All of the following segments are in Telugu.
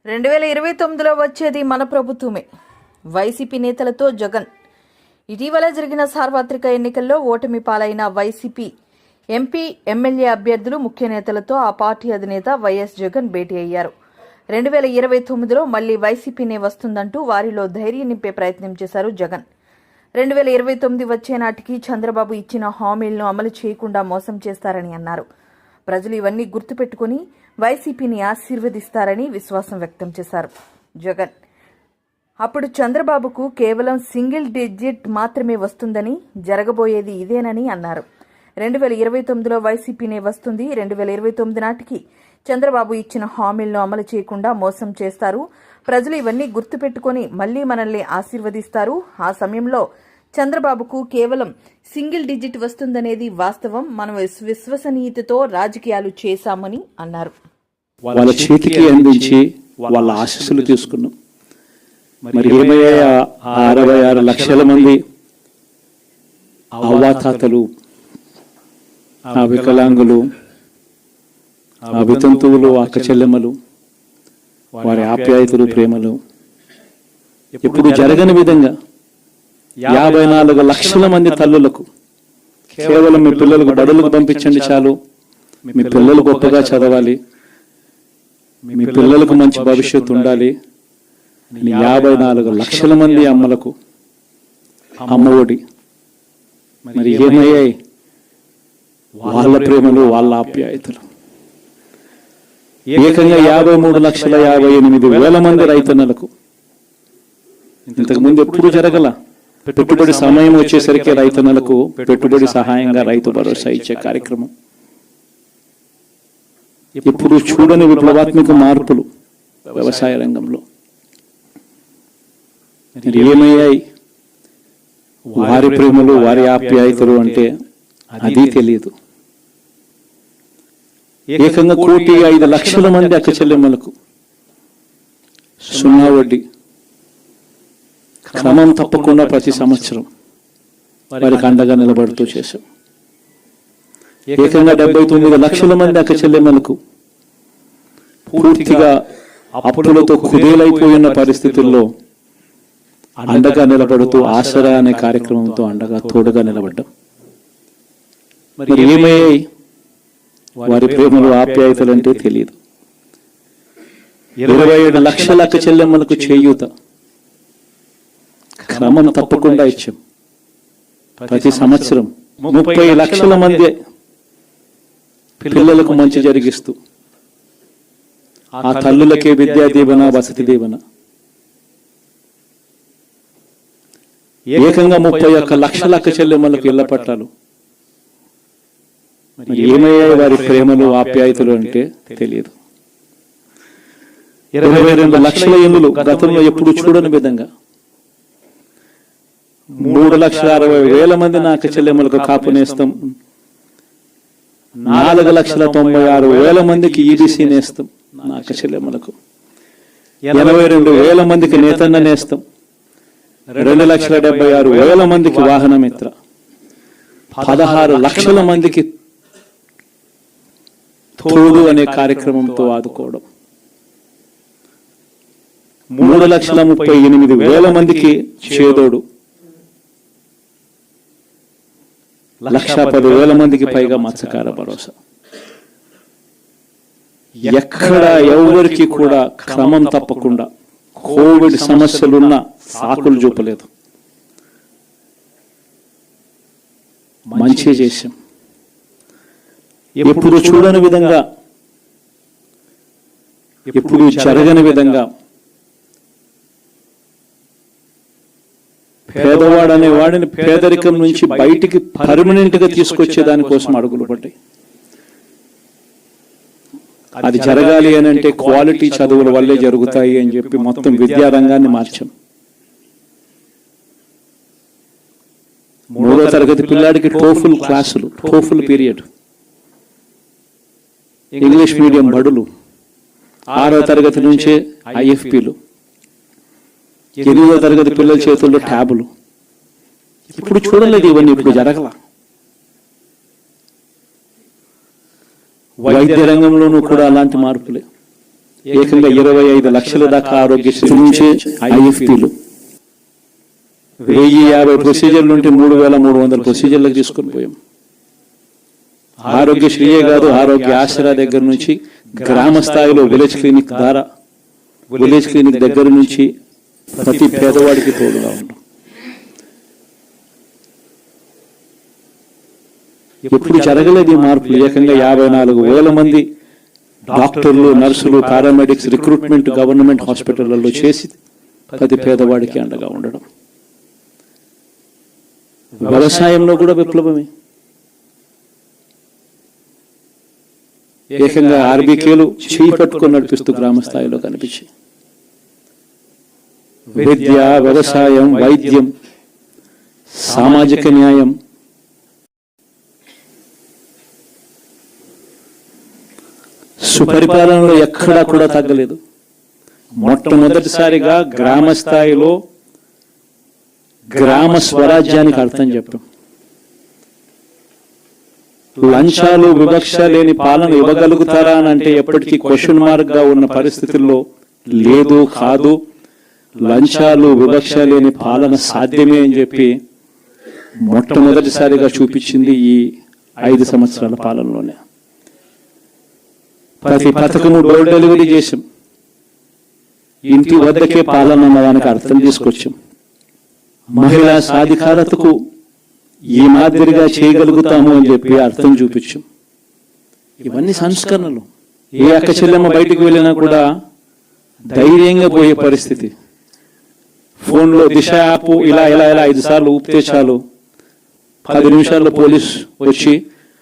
2029లో వచ్చేది మన ప్రభుత్వమే. వైసీపీ నేతలతో జగన్. ఇటీవల జరిగిన సార్వత్రిక ఎన్నికల్లో ఓటమి పాలైన వైసీపీ ఎంపీ, ఎమ్మెల్యే అభ్యర్థులు ముఖ్య నేతలతో ఆ పార్టీ అధినేత వైఎస్ జగన్ భేటీ అయ్యారు. 2029లో మళ్లీ వైసీపీనే వస్తుందంటూ వారిలో ధైర్యం నింపే ప్రయత్నం చేశారు జగన్. 2029 వచ్చే నాటికి చంద్రబాబు ఇచ్చిన హామీలను అమలు చేయకుండా మోసం చేస్తారని అన్నారు. ప్రజలు ఇవన్నీ గుర్తుపెట్టుకుని వైసీపీని ఆశీర్వదిస్తారని విశ్వాసం వ్యక్తం చేశారు జగన్. అప్పుడు చంద్రబాబుకు కేవలం సింగిల్ డిజిట్ మాత్రమే వస్తుందని, జరగబోయేది ఇదేనని అన్నారు. 2029లో వైసీపీనే వస్తుంది. 2029 నాటికి చంద్రబాబు ఇచ్చిన హామీలను అమలు చేయకుండా మోసం చేస్తారు. ప్రజలు ఇవన్నీ గుర్తుపెట్టుకుని మళ్లీ మనల్ని ఆశీర్వదిస్తారు. ఆ సమయంలో చంద్రబాబుకు కేవలం సింగిల్ డిజిట్ వస్తుందనేది వాస్తవం. మనం విశ్వసనీయతతో రాజకీయాలు చేశామని అన్నారు. వాళ్ళ చేతికి అందించి వాళ్ళ ఆశీస్సులు తీసుకున్నాం. మరి ఏమయ్యా 66 లక్షల మంది అవ్వాతాతలు, ఆ వికలాంగులు, ఆ వితంతువులు, అక్క చెల్లెమ్మలు, వారి ఆప్యాయతలు, ప్రేమలు ఇప్పుడు జరగని విధంగా 54 లక్షల మంది తల్లులకు కేవలం మీ పిల్లలకు బడులకు పంపించండి చాలు, మీ పిల్లలు గొప్పగా చదవాలి, మీ పిల్లలకు మంచి భవిష్యత్తు ఉండాలి, 54 లక్షల మంది అమ్మలకు అమ్మఒడి. మరి ఏమయ్యాయి వాళ్ళ ప్రేమలు, వాళ్ళ ఆప్యాయతలు? ఏకంగా 53,58,000 మంది రైతన్నలకు. ఇంతకుముందు ఎప్పుడు జరగల. పెట్టుబడి సమయం వచ్చేసరికి రైతన్నలకు పెట్టుబడి సహాయంగా రైతు భరోసా ఇచ్చే కార్యక్రమం. ఇప్పుడు చూడని విప్లవాత్మక మార్పులు వ్యవసాయ రంగంలో. ఏమయ్యాయి వారి ప్రేమలు, వారి ఆప్యాయతలు అంటే అది తెలియదు. ఏకంగా 1,05,00,000 మంది అక్క చెల్లెమ్మలకు 0 వడ్డీ క్రమం తప్పకుండా ప్రతి సంవత్సరం వారికి అండగా నిలబడుతూ చేశాం. ఏకంగా 79 లక్షల మంది అక్క చెల్లెమ్మలకు పూర్తిగా అప్పులతో కుదేలైపోయిన పరిస్థితుల్లో అండగా నిలబడుతూ ఆసరా అనే కార్యక్రమంతో అండగా తోడుగా నిలబడ్డాం. మరి ఏమయ్యాయి వారి ప్రేమలు, ఆప్యాయతలు అంటే తెలియదు. 27 లక్షల అక్క చెల్లెమ్మలకు చేయూత క్రమం తప్పకుండా ఇచ్చాం. ప్రతి సంవత్సరం 30 లక్షల మంది పిల్లలకు మంచి జరిగిస్తూ ఆ తల్లులకే విద్యా దీవెన, వసతి దీవెన. ఏకంగా 31 లక్షల అక్క చెల్లెమ్మలకు ఇళ్ల పట్టాలు. ఏమయ్యాయి వారి ప్రేమలు, ఆప్యాయతలు అంటే తెలియదు. 22 లక్షల ఇళ్ళు గతంలో ఎప్పుడు చూడని విధంగా 3,60,000 మంది నా అక్క చెల్లెమ్మలకు కాపు నేస్తం, 4,96,000 మందికి ఈబీసీ నేస్తం నా అక్క చెల్లెమ్మలకు, 82,000 మందికి నేతన్న నేస్తం, 2,76,000 మందికి వాహన మిత్ర, 16 లక్షల మందికి తోడు అనే కార్యక్రమంతో ఆదుకోవడం, 3,38,000 మందికి చేదోడు, 1,10,000 మందికి పైగా మత్స్యకార భరోసా. ఎక్కడ ఎవరికి కూడా క్రమం తప్పకుండా కోవిడ్ సమస్యలున్న సాకులు చూపలేదు. మంచి చేశాం. ఎప్పుడు చూడని విధంగా, ఎప్పుడు జరగని విధంగా పేదవాడు అనే వాడిని పేదరికం నుంచి బయటికి పర్మనెంట్ గా తీసుకొచ్చే దానికోసం అడుగులు పడ్డాయి. అది జరగాలి అని అంటే క్వాలిటీ చదువుల వల్లే జరుగుతాయి అని చెప్పి మొత్తం విద్యారంగాన్ని మార్చాం. 3వ తరగతి పిల్లాడికి టోఫుల్ క్లాసులు, టోఫుల్ పీరియడ్, ఇంగ్లీష్ మీడియం బడులు, 6వ తరగతి నుంచే ఐఎఫ్పీలు, 8వ తరగతి పిల్లల చేతుల్లో ట్యాబులు. ఇప్పుడు చూడలేదు ఇవన్నీ, ఇప్పుడు జరగల. వైద్య రంగంలోనూ కూడా అలాంటి మార్పులే. ఏకంగా 25 లక్షల దాకా ఆరోగ్యశ్రీ నుంచే ఐఎఫ్పీలు 1050 ప్రొసీజర్లు ఉంటే 3300 ప్రొసీజర్లకు తీసుకొని పోయాం. ఆరోగ్యశ్రీయే కాదు, ఆరోగ్య ఆసరా దగ్గర నుంచి గ్రామ స్థాయిలో విలేజ్ క్లినిక్ ద్వారా, విలేజ్ క్లినిక్ దగ్గర నుంచి ప్రతి పేదవాడికి తోడుగా ఉన్నాం. ఎప్పుడు జరగలేదు ఈ మార్పులు. ఏకంగా 54,000 మంది డాక్టర్లు, నర్సులు, పారామెడిక్స్ రిక్రూట్మెంట్ గవర్నమెంట్ హాస్పిటళ్లలో చేసి ప్రతి పేదవాడికి అండగా ఉండడం. వ్యవసాయంలో కూడా విప్లవమే. ఏకంగా ఆర్బీకేలు చేయి పట్టుకొని నడిపిస్తూ గ్రామ స్థాయిలో కనిపించి విద్య, వ్యవసాయం, వైద్యం, సామాజిక న్యాయం, సుపరిపాలనలో ఎక్కడా కూడా తగ్గలేదు. మొట్టమొదటిసారిగా గ్రామ స్థాయిలో గ్రామ స్వరాజ్యానికి అర్థం చెప్పాం. లంచాలు, వివక్ష లేని పాలన ఇవ్వగలుగుతారా అని అంటే ఎప్పటికీ క్వశ్చన్ మార్క్ గా ఉన్న పరిస్థితుల్లో లేదు, కాదు, లంచాలు, వివక్ష లేని పాలన సాధ్యమే అని చెప్పి మొట్టమొదటిసారిగా చూపించింది ఈ 5 సంవత్సరాల పాలనలోనే. ప్రతి పథకము డోర్ డెలివరీ చేశాం. ఇంటి వద్దకే పాలన అన్నదానికి అర్థం తీసుకొచ్చాం. మహిళా సాధికారతకు ఈ మాదిరిగా చేయగలుగుతాము అని చెప్పి అర్థం చూపించాం. ఇవన్నీ సంస్కరణలు. ఏ అక్క చెల్లెమ్మ బయటికి వెళ్ళినా కూడా ధైర్యంగా పోయే పరిస్థితి. ఫోన్లో దిశ యాప్ ఇలా 5 సార్లు ఊపితే చాలు 10 నిమిషాల్లో పోలీస్ వచ్చి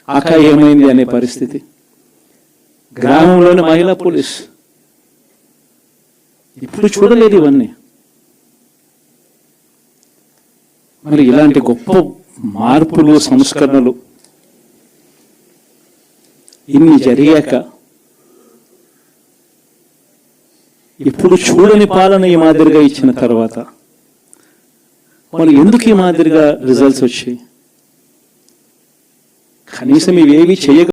అక్క ఏమైంది అనే పరిస్థితి. గ్రామంలోని మహిళా పోలీస్. ఇప్పుడు చూడలేదు ఇవన్నీ. మరి ఇలాంటి గొప్ప మార్పులు, సంస్కరణలు ఇన్ని జరిగాక ఇప్పుడు చూడని పాలన ఈ మాదిరిగా ఇచ్చిన తర్వాత మరి ఎందుకు ఈ మాదిరిగా రిజల్ట్స్ వచ్చాయి? కనీసం ఇవేవి చేయక